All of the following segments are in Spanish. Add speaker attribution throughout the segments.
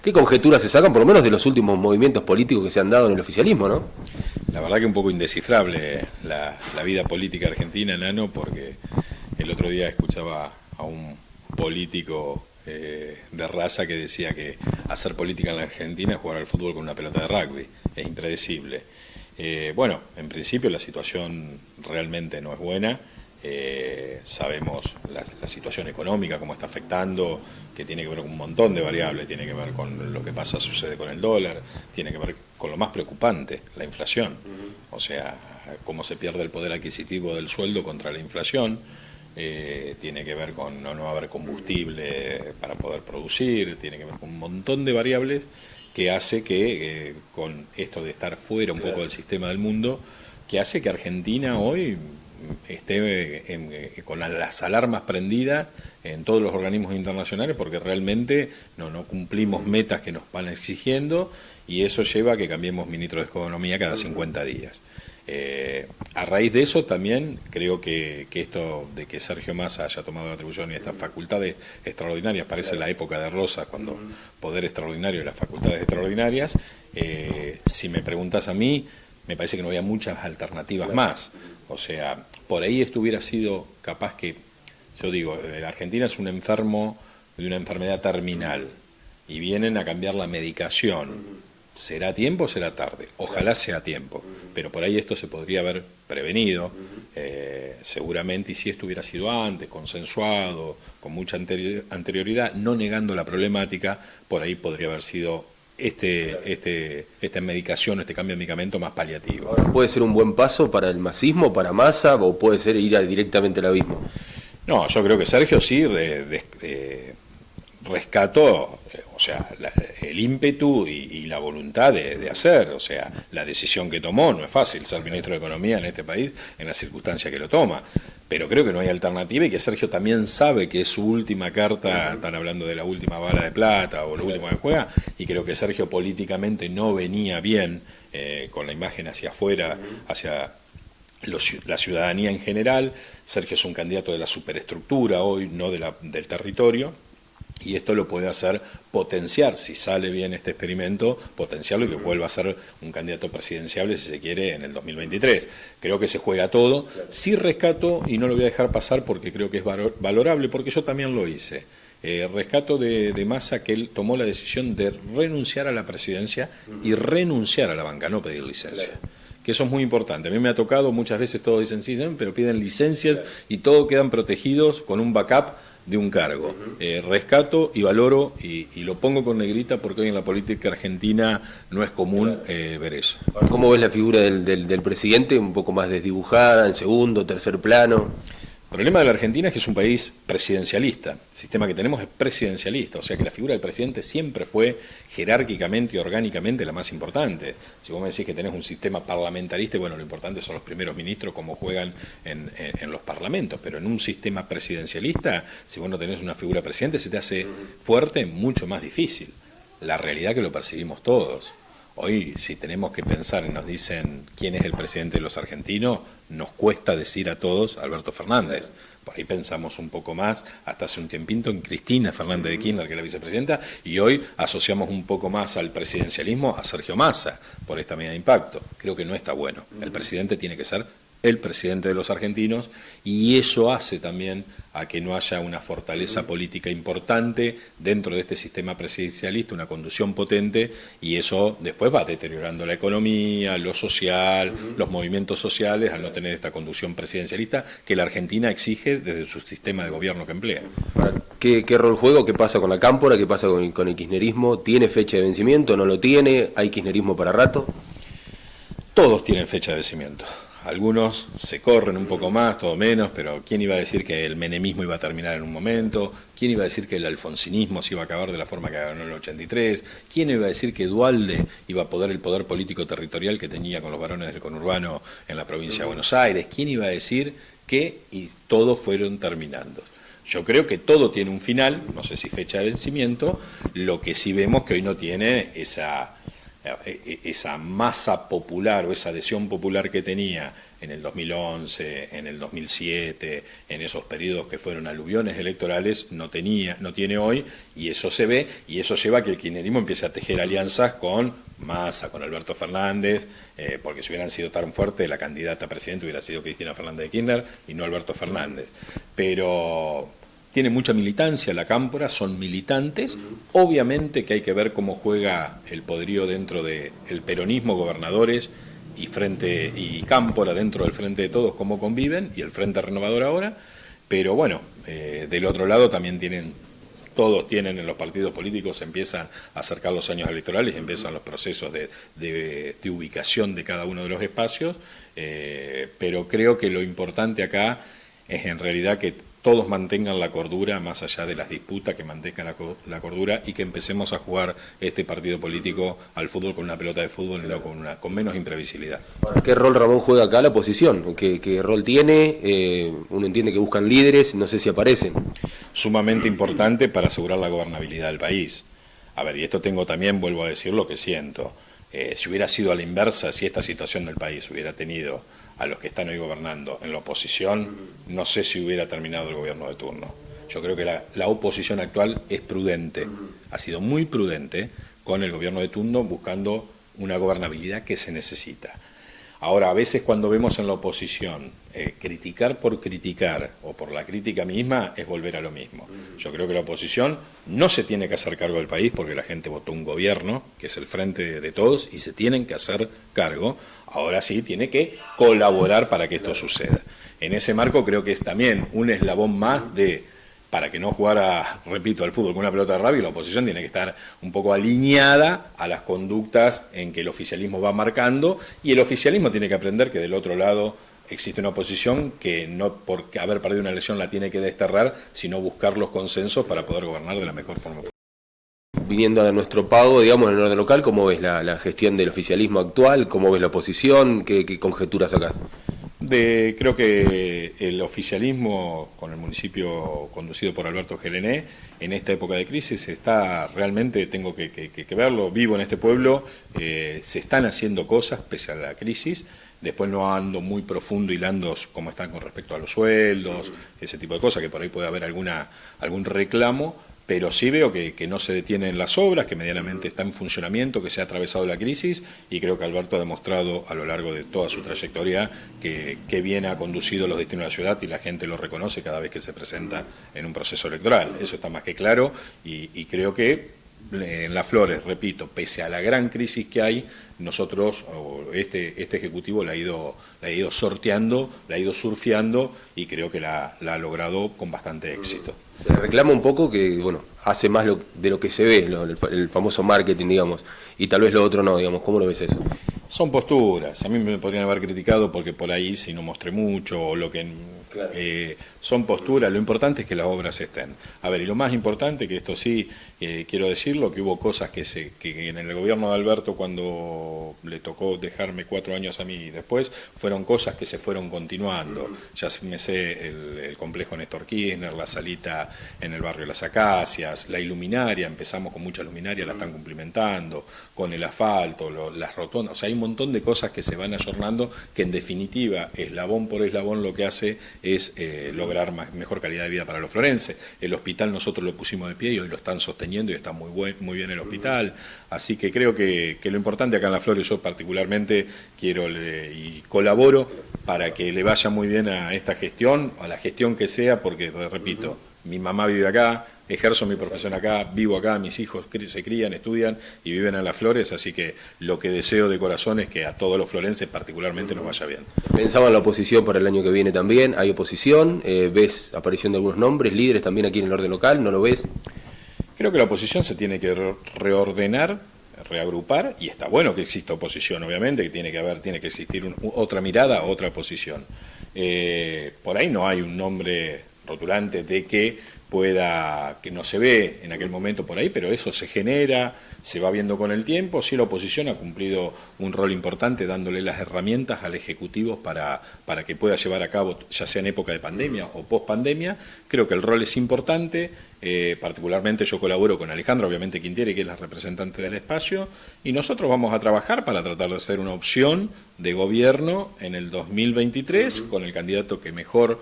Speaker 1: ¿Qué conjeturas se sacan, por lo menos de los últimos movimientos políticos que se han dado en el oficialismo, no?
Speaker 2: La verdad que un poco indescifrable la vida política argentina, Nano, porque el otro día escuchaba a un político de raza que decía que hacer política en la Argentina es jugar al fútbol con una pelota de rugby, es impredecible. Bueno, en principio la situación realmente no es buena. Sabemos la situación económica, cómo está afectando, que tiene que ver con un montón de variables, tiene que ver con lo que sucede con el dólar, tiene que ver con lo más preocupante, la inflación. O sea, cómo se pierde el poder adquisitivo del sueldo contra la inflación, tiene que ver con no haber combustible para poder producir, tiene que ver con un montón de variables que hace que, con esto de estar fuera un poco del sistema del mundo, que hace que Argentina hoy esté con las alarmas prendidas en todos los organismos internacionales, porque realmente no cumplimos metas que nos van exigiendo, y eso lleva a que cambiemos ministro de Economía cada 50 días. A raíz de eso también creo que esto de que Sergio Massa haya tomado la atribución y estas facultades extraordinarias, parece la época de Rosas, cuando poder extraordinario y las facultades extraordinarias, si me preguntas a mí, me parece que no había muchas alternativas más. O sea, por ahí esto hubiera sido capaz que, yo digo, la Argentina es un enfermo de una enfermedad terminal y vienen a cambiar la medicación. ¿Será tiempo o será tarde? Ojalá sea tiempo, pero por ahí esto se podría haber prevenido, seguramente, y si esto hubiera sido antes, consensuado, con mucha anterioridad, no negando la problemática, por ahí podría haber sido esta medicación, este cambio de medicamento más paliativo.
Speaker 1: ¿Puede ser un buen paso para el masismo, para Massa, o puede ser ir directamente al abismo?
Speaker 2: No, yo creo que Sergio sí rescató, o sea, el ímpetu y la voluntad de hacer, o sea, la decisión que tomó. No es fácil ser ministro de Economía en este país en las circunstancias que lo toma, pero creo que no hay alternativa, y que Sergio también sabe que es su última carta. Están hablando de la última bala de plata o lo último que juega, y creo que Sergio políticamente no venía bien con la imagen hacia afuera, hacia la ciudadanía en general. Sergio es un candidato de la superestructura hoy, no del territorio, y esto lo puede hacer potenciar, si sale bien este experimento, potenciarlo y que vuelva a ser un candidato presidenciable, si se quiere, en el 2023. Creo que se juega todo. Sí rescato, y no lo voy a dejar pasar porque creo que es valorable, porque yo también lo hice. Rescato de Massa que él tomó la decisión de renunciar a la presidencia y renunciar a la banca, no pedir licencia. Que eso es muy importante. A mí me ha tocado, muchas veces todos dicen sí, pero piden licencias y todos quedan protegidos con un backup de un cargo. Rescato y valoro y lo pongo con negrita, porque hoy en la política argentina no es común ver eso.
Speaker 1: ¿Cómo ves la figura del presidente, un poco más desdibujada, en segundo, tercer plano?
Speaker 2: El problema de la Argentina es que es un país presidencialista. El sistema que tenemos es presidencialista, o sea que la figura del presidente siempre fue jerárquicamente y orgánicamente la más importante. Si vos me decís que tenés un sistema parlamentarista, bueno, lo importante son los primeros ministros, cómo juegan en los parlamentos, pero en un sistema presidencialista, si vos no tenés una figura presidente, se te hace fuerte mucho más difícil. La realidad es que lo percibimos todos. Hoy, si tenemos que pensar y nos dicen quién es el presidente de los argentinos, nos cuesta decir a todos Alberto Fernández. Por ahí pensamos un poco más, hasta hace un tiempito, en Cristina Fernández de Kirchner, que es la vicepresidenta, y hoy asociamos un poco más al presidencialismo a Sergio Massa, por esta medida de impacto. Creo que no está bueno. El presidente tiene que ser el presidente de los argentinos, y eso hace también a que no haya una fortaleza política importante dentro de este sistema presidencialista, una conducción potente, y eso después va deteriorando la economía, lo social, los movimientos sociales, al no tener esta conducción presidencialista que la Argentina exige desde su sistema de gobierno que emplea.
Speaker 1: ¿Qué rol juega? ¿Qué pasa con la cámpora? ¿Qué pasa con el kirchnerismo? ¿Tiene fecha de vencimiento? ¿No lo tiene? ¿Hay kirchnerismo para rato?
Speaker 2: Todos tienen fecha de vencimiento. Algunos se corren un poco más, todo menos, pero ¿quién iba a decir que el menemismo iba a terminar en un momento? ¿Quién iba a decir que el alfonsinismo se iba a acabar de la forma que ganó en el 83? ¿Quién iba a decir que Duhalde iba a poder el poder político territorial que tenía con los varones del conurbano en la provincia de Buenos Aires? ¿Quién iba a decir que? Y todos fueron terminando. Yo creo que todo tiene un final, no sé si fecha de vencimiento, lo que sí vemos que hoy no tiene esa esa masa popular o esa adhesión popular que tenía en el 2011, en el 2007, en esos periodos que fueron aluviones electorales, no tiene hoy, y eso se ve, y eso lleva a que el kirchnerismo empiece a tejer alianzas con Massa, con Alberto Fernández, porque si hubieran sido tan fuertes, la candidata a presidente hubiera sido Cristina Fernández de Kirchner y no Alberto Fernández. Pero tiene mucha militancia la cámpora, son militantes. Obviamente que hay que ver cómo juega el poderío dentro del peronismo, gobernadores y cámpora dentro del Frente de Todos, cómo conviven, y el Frente Renovador ahora. Pero bueno, del otro lado también todos tienen en los partidos políticos, empiezan a acercar los años electorales, empiezan los procesos de ubicación de cada uno de los espacios, pero creo que lo importante acá es en realidad que todos mantengan la cordura, más allá de las disputas, que mantengan la cordura y que empecemos a jugar este partido político al fútbol con una pelota de fútbol y no con menos imprevisibilidad.
Speaker 1: ¿Qué rol, Ramón, juega acá la oposición? ¿Qué rol tiene? Uno entiende que buscan líderes, no sé si aparecen.
Speaker 2: Sumamente importante para asegurar la gobernabilidad del país. A ver, y esto también, vuelvo a decir lo que siento. Si hubiera sido a la inversa, si esta situación del país hubiera tenido a los que están hoy gobernando en la oposición, no sé si hubiera terminado el gobierno de turno. Yo creo que la oposición actual es prudente, ha sido muy prudente con el gobierno de turno buscando una gobernabilidad que se necesita. Ahora, a veces cuando vemos en la oposición criticar por criticar o por la crítica misma es volver a lo mismo. Yo creo que la oposición no se tiene que hacer cargo del país porque la gente votó un gobierno, que es el Frente de Todos, y se tienen que hacer cargo. Ahora sí, tiene que colaborar para que esto suceda. En ese marco creo que es también un eslabón más para que no jugara, repito, al fútbol con una pelota de rugby, la oposición tiene que estar un poco alineada a las conductas en que el oficialismo va marcando, y el oficialismo tiene que aprender que del otro lado existe una oposición que no por haber perdido una elección la tiene que desterrar, sino buscar los consensos para poder gobernar de la mejor forma posible.
Speaker 1: Viniendo a nuestro pago, digamos, en el orden local, ¿cómo ves la gestión del oficialismo actual? ¿Cómo ves la oposición? ¿Qué conjeturas sacás?
Speaker 2: Creo que el oficialismo con el municipio conducido por Alberto Gelené en esta época de crisis está realmente, tengo que verlo, vivo en este pueblo, se están haciendo cosas pese a la crisis. Después no ando muy profundo hilando cómo están con respecto a los sueldos, ese tipo de cosas, que por ahí puede haber algún reclamo, pero sí veo que no se detienen las obras, que medianamente está en funcionamiento, que se ha atravesado la crisis, y creo que Alberto ha demostrado a lo largo de toda su trayectoria que bien ha conducido los destinos de la ciudad, y la gente lo reconoce cada vez que se presenta en un proceso electoral. Eso está más que claro, y creo que en Las Flores, repito, pese a la gran crisis que hay, nosotros, este Ejecutivo la ha ido sorteando, la ha ido surfeando, y creo que la ha logrado con bastante éxito.
Speaker 1: Se reclama un poco que, bueno, hace más de lo que se ve, el famoso marketing, digamos, y tal vez lo otro no, digamos. ¿Cómo lo ves eso?
Speaker 2: Son posturas. A mí me podrían haber criticado porque por ahí si no mostré mucho o lo que... Claro. Son posturas. Lo importante es que las obras estén. A ver, y lo más importante, que esto sí quiero decirlo, que hubo cosas que en el gobierno de Alberto, cuando le tocó dejarme 4 años a mí después, fueron cosas que se fueron continuando. Ya me sé el complejo Néstor Kirchner, la salita en el barrio Las Acacias, la iluminaria, empezamos con mucha luminaria, la están cumplimentando, con el asfalto, las rotondas, o sea, hay un montón de cosas que se van ayornando, que en definitiva, eslabón por eslabón, lo que hace es lograr mejor calidad de vida para los florenses. El hospital nosotros lo pusimos de pie y hoy lo están sosteniendo y está muy bien el hospital, así que creo que lo importante acá en Las Flores, yo particularmente quiero y colaboro para que le vaya muy bien a esta gestión, a la gestión que sea, porque, repito, mi mamá vive acá, ejerzo mi profesión acá, vivo acá, mis hijos se crían, estudian y viven en Las Flores, así que lo que deseo de corazón es que a todos los florenses particularmente nos vaya bien.
Speaker 1: Pensaba en la oposición para el año que viene también, hay oposición, ¿ves aparición de algunos nombres, líderes también aquí en el orden local? ¿No lo ves?
Speaker 2: Creo que la oposición se tiene que reordenar, reagrupar, y está bueno que exista oposición, obviamente, que tiene que existir otra mirada, otra posición. Por ahí no hay un nombre rotulante de que que no se ve en aquel momento por ahí, pero eso se genera, se va viendo con el tiempo. Sí, la oposición ha cumplido un rol importante dándole las herramientas al Ejecutivo para que pueda llevar a cabo, ya sea en época de pandemia o post pandemia. Creo que el rol es importante, particularmente yo colaboro con Alejandra, obviamente Quintieri, que es la representante del espacio, y nosotros vamos a trabajar para tratar de ser una opción de gobierno en el 2023 con el candidato que mejor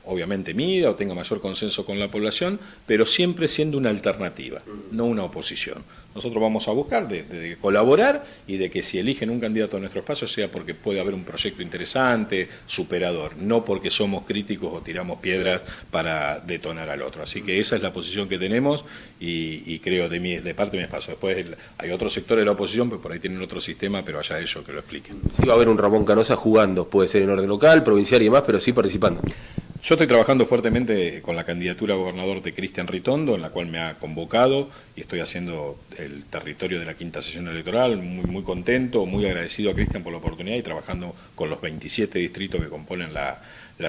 Speaker 2: obviamente mida o tenga mayor consenso con la población, pero siempre siendo una alternativa, no una oposición. Nosotros vamos a buscar de colaborar y de que si eligen un candidato a nuestro espacio sea porque puede haber un proyecto interesante, superador, no porque somos críticos o tiramos piedras para detonar al otro. Así que esa es la posición que tenemos y creo de parte de mi espacio. Después hay otros sectores de la oposición, pues por ahí tienen otro sistema, pero allá ellos que lo expliquen.
Speaker 1: Sí va a haber un Ramón Canosa jugando, puede ser en orden local, provincial y demás, pero sí participando.
Speaker 2: Yo estoy trabajando fuertemente con la candidatura a gobernador de Cristian Ritondo, en la cual me ha convocado, y estoy haciendo el territorio de la quinta sesión electoral, muy contento, muy agradecido a Cristian por la oportunidad y trabajando con los 27 distritos que componen la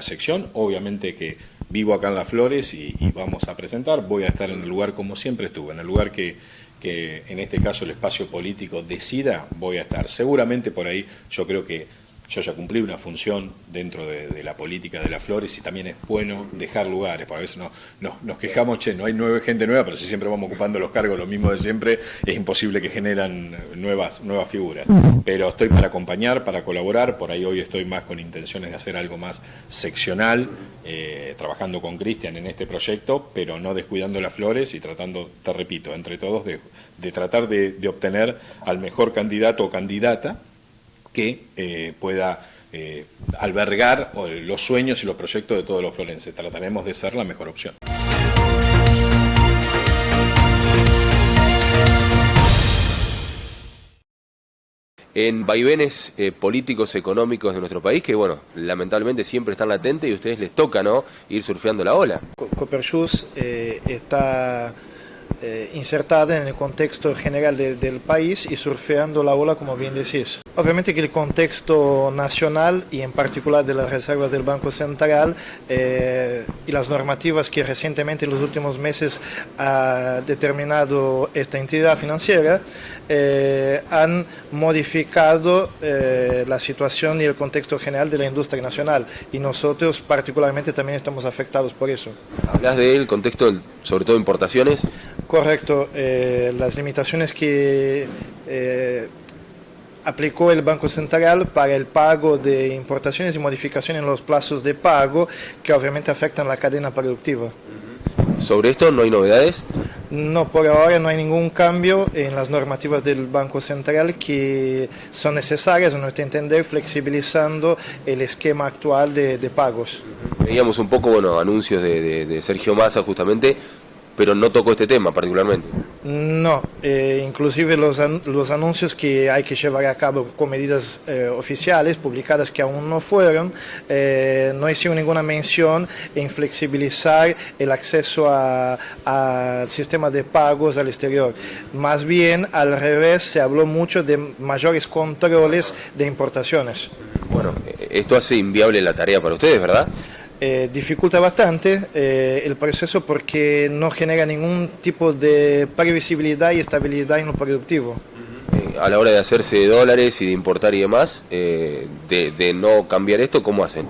Speaker 2: sección. Obviamente que vivo acá en Las Flores y vamos a presentar, voy a estar en el lugar como siempre estuve, en el lugar que en este caso el espacio político decida, voy a estar. Seguramente por ahí yo creo que yo ya cumplí una función dentro de la política de Las Flores y también es bueno dejar lugares, porque a veces nos quejamos, no hay gente nueva, pero si siempre vamos ocupando los cargos, lo mismo de siempre, es imposible que generan nuevas figuras. Pero estoy para acompañar, para colaborar, por ahí hoy estoy más con intenciones de hacer algo más seccional, trabajando con Cristian en este proyecto, pero no descuidando Las Flores y tratando, te repito, entre todos de tratar de obtener al mejor candidato o candidata que pueda albergar los sueños y los proyectos de todos los florenses. Trataremos de ser la mejor opción.
Speaker 1: En vaivenes políticos, económicos de nuestro país, que bueno, lamentablemente siempre están latentes y a ustedes les toca, ¿no?, ir surfeando la ola.
Speaker 3: Coperchus está insertada en el contexto general del país y surfeando la ola, como bien decís. Obviamente que el contexto nacional y en particular de las reservas del Banco Central y las normativas que recientemente en los últimos meses ha determinado esta entidad financiera han modificado la situación y el contexto general de la industria nacional y nosotros particularmente también estamos afectados por eso.
Speaker 1: Hablas del contexto, sobre todo importaciones.
Speaker 3: Correcto, las limitaciones que aplicó el Banco Central para el pago de importaciones y modificaciones en los plazos de pago que obviamente afectan la cadena productiva.
Speaker 1: ¿Sobre esto no hay novedades?
Speaker 3: No, por ahora no hay ningún cambio en las normativas del Banco Central que son necesarias, a nuestro entender, flexibilizando el esquema actual de pagos.
Speaker 1: Veíamos un poco, bueno, anuncios de Sergio Massa justamente, pero no tocó este tema particularmente.
Speaker 3: No, inclusive los anuncios que hay que llevar a cabo con medidas oficiales publicadas que aún no fueron, no hicieron ninguna mención en flexibilizar el acceso al sistema de pagos al exterior. Más bien, al revés, se habló mucho de mayores controles de importaciones.
Speaker 1: Bueno, esto hace inviable la tarea para ustedes, ¿verdad?
Speaker 3: Dificulta bastante el proceso porque no genera ningún tipo de previsibilidad y estabilidad en lo productivo.
Speaker 1: A la hora de hacerse dólares y de importar y demás, de no cambiar esto, ¿cómo hacen?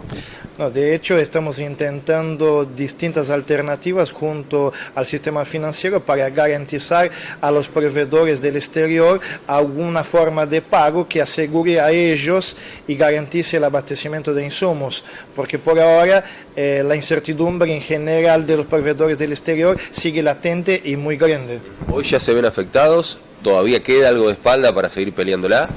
Speaker 3: No, de hecho, estamos intentando distintas alternativas junto al sistema financiero para garantizar a los proveedores del exterior alguna forma de pago que asegure a ellos y garantice el abastecimiento de insumos, porque por ahora la incertidumbre en general de los proveedores del exterior sigue latente y muy grande.
Speaker 1: ¿Hoy ya se ven afectados? ¿Todavía queda algo de espalda para seguir peleándola?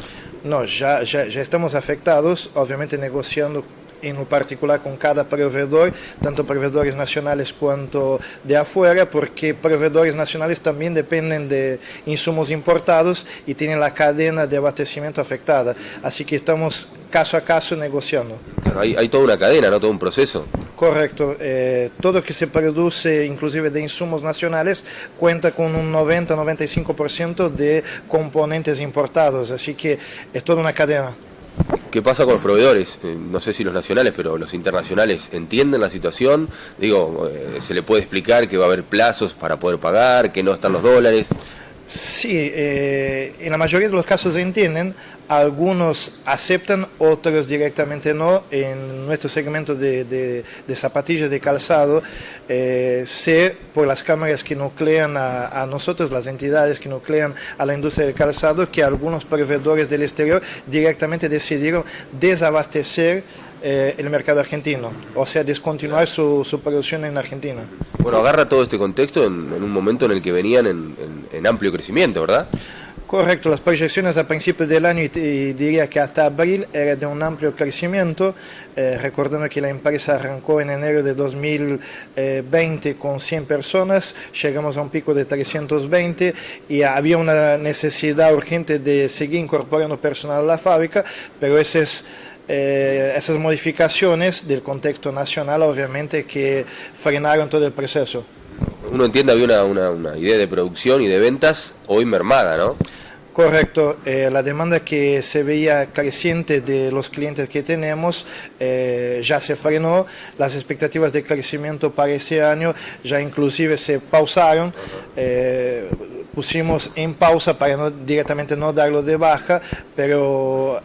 Speaker 3: No, ya estamos afectados, obviamente negociando en lo particular con cada proveedor, tanto proveedores nacionales cuanto de afuera, porque proveedores nacionales también dependen de insumos importados y tienen la cadena de abastecimiento afectada. Así que estamos caso a caso negociando.
Speaker 1: Claro, hay toda una cadena, ¿no? Todo un proceso.
Speaker 3: Correcto. Todo que se produce, inclusive de insumos nacionales, cuenta con un 90-95% de componentes importados. Así que es toda una cadena.
Speaker 1: ¿Qué pasa con los proveedores? No sé si los nacionales, pero los internacionales entienden la situación. Digo, ¿se le puede explicar que va a haber plazos para poder pagar, que no están los dólares?
Speaker 3: Sí, en la mayoría de los casos se entienden, algunos aceptan, otros directamente no. En nuestro segmento de zapatillas de calzado, sé por las cámaras que nuclean a nosotros, las entidades que nuclean a la industria del calzado, que algunos proveedores del exterior directamente decidieron desabastecer el mercado argentino, o sea, descontinuar su producción en Argentina.
Speaker 1: Bueno, agarra todo este contexto en un momento en el que venían en amplio crecimiento, ¿verdad?
Speaker 3: Correcto, las proyecciones a principios del año y diría que hasta abril era de un amplio crecimiento, recordando que la empresa arrancó en enero de 2020 con 100 personas, llegamos a un pico de 320 y había una necesidad urgente de seguir incorporando personal a la fábrica, pero esas modificaciones del contexto nacional obviamente que frenaron todo el proceso.
Speaker 1: Uno entiende, había una idea de producción y de ventas hoy mermada, ¿no?
Speaker 3: Correcto, la demanda que se veía creciente de los clientes que tenemos ya se frenó, las expectativas de crecimiento para este año ya inclusive se pausaron, pusimos en pausa para directamente no darlo de baja, pero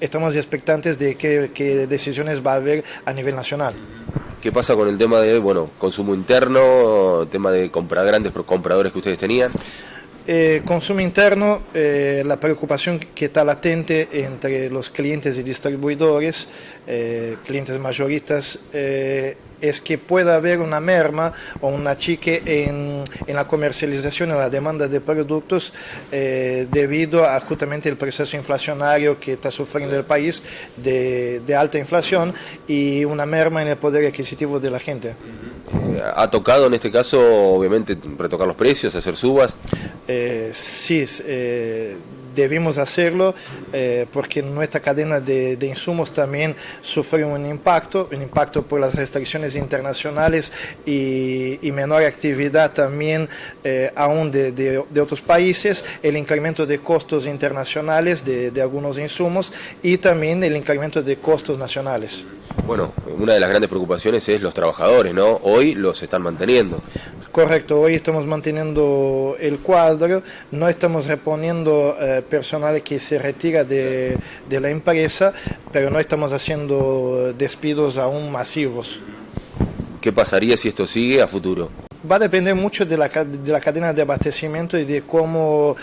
Speaker 3: estamos expectantes de qué decisiones va a haber a nivel nacional.
Speaker 1: ¿Qué pasa con el tema de consumo interno, tema de grandes compradores que ustedes tenían?
Speaker 3: Consumo interno, la preocupación que está latente entre los clientes y distribuidores, clientes mayoristas, es que pueda haber una merma o un achique en la comercialización, en la demanda de productos debido a justamente el proceso inflacionario que está sufriendo el país de alta inflación y una merma en el poder adquisitivo de la gente.
Speaker 1: ¿Ha tocado en este caso, obviamente, retocar los precios, hacer subas?
Speaker 3: Sí, debimos hacerlo porque nuestra cadena de insumos también sufrió un impacto por las restricciones internacionales y menor actividad también aún de otros países, el incremento de costos internacionales de algunos insumos y también el incremento de costos nacionales.
Speaker 1: Bueno, una de las grandes preocupaciones es los trabajadores, ¿no? Hoy los están manteniendo.
Speaker 3: Correcto, hoy estamos manteniendo el cuadro, no estamos reponiendo personal que se retira de la empresa, pero no estamos haciendo despidos aún masivos.
Speaker 1: ¿Qué pasaría si esto sigue a futuro?
Speaker 3: Va a depender mucho de la cadena de abastecimiento y de cómo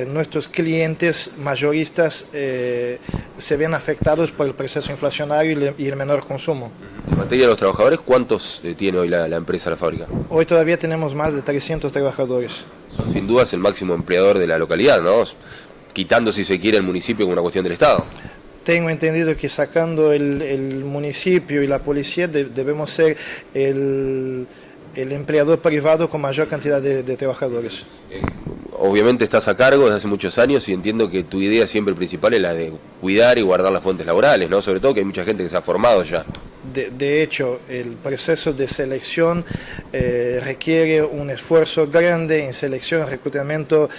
Speaker 3: nuestros clientes mayoristas se ven afectados por el proceso inflacionario y el menor consumo.
Speaker 1: En materia de los trabajadores, ¿cuántos tiene hoy la empresa, la fábrica?
Speaker 3: Hoy todavía tenemos más de 300 trabajadores.
Speaker 1: Son sin dudas el máximo empleador de la localidad, ¿no? Quitando, si se quiere, el municipio como una cuestión del Estado.
Speaker 3: Tengo entendido que sacando el municipio y la policía debemos ser el empleador privado con mayor cantidad de trabajadores.
Speaker 1: Obviamente estás a cargo desde hace muchos años y entiendo que tu idea siempre principal es la de cuidar y guardar las fuentes laborales, ¿no? Sobre todo que hay mucha gente que se ha formado ya.
Speaker 3: De hecho, el proceso de selección requiere un esfuerzo grande en selección, reclutamiento,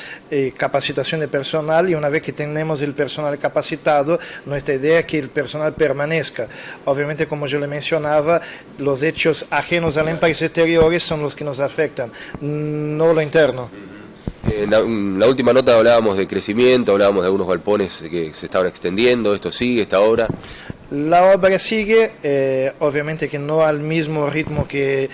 Speaker 3: capacitación de personal, y una vez que tenemos el personal capacitado, nuestra idea es que el personal permanezca. Obviamente, como yo le mencionaba, los hechos ajenos a la empresa exteriores son los que nos afectan, no lo interno.
Speaker 1: En la última nota hablábamos de crecimiento, hablábamos de algunos galpones que se estaban extendiendo, ¿esto sigue, esta obra?
Speaker 3: La obra sigue, obviamente que no al mismo ritmo que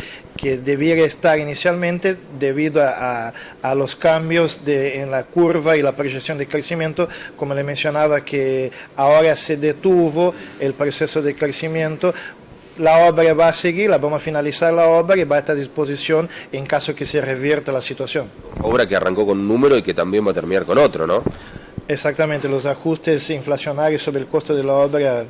Speaker 3: debiera estar inicialmente debido a los cambios en la curva y la proyección de crecimiento. Como le mencionaba, que ahora se detuvo el proceso de crecimiento. La obra va a seguir, la vamos a finalizar la obra y va a estar a disposición en caso que se revierta la situación.
Speaker 1: Obra que arrancó con un número y que también va a terminar con otro, ¿no?
Speaker 3: Exactamente, los ajustes inflacionarios sobre el costo de la obra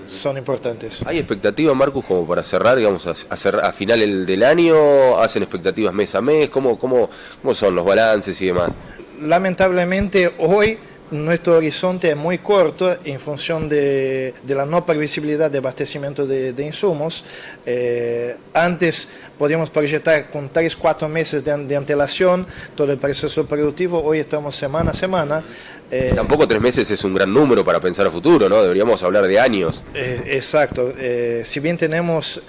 Speaker 3: son importantes.
Speaker 1: ¿Hay expectativas, Marcus, como para cerrar, digamos, a final del año? ¿Hacen expectativas mes a mes? ¿Cómo son los balances y demás?
Speaker 3: Lamentablemente hoy nuestro horizonte es muy corto en función de la no previsibilidad de abastecimiento de insumos. Antes podíamos proyectar con 3-4 meses de antelación todo el proceso productivo, hoy estamos semana a semana.
Speaker 1: Tampoco 3 meses es un gran número para pensar a futuro, ¿no? Deberíamos hablar de años.
Speaker 3: Exacto. Si bien tenemos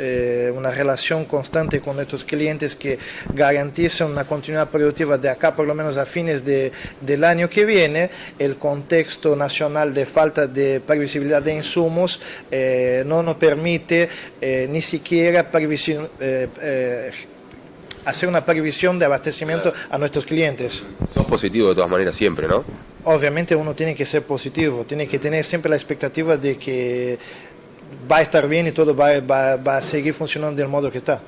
Speaker 3: una relación constante con nuestros clientes que garantizan una continuidad productiva de acá por lo menos a fines del año que viene, el contexto nacional de falta de previsibilidad de insumos no nos permite ni siquiera hacer una previsión de abastecimiento a nuestros clientes.
Speaker 1: Sos positivo de todas maneras siempre, ¿no?
Speaker 3: Obviamente uno tiene que ser positivo, tiene que tener siempre la expectativa de que va a estar bien y todo va a seguir funcionando del modo que está.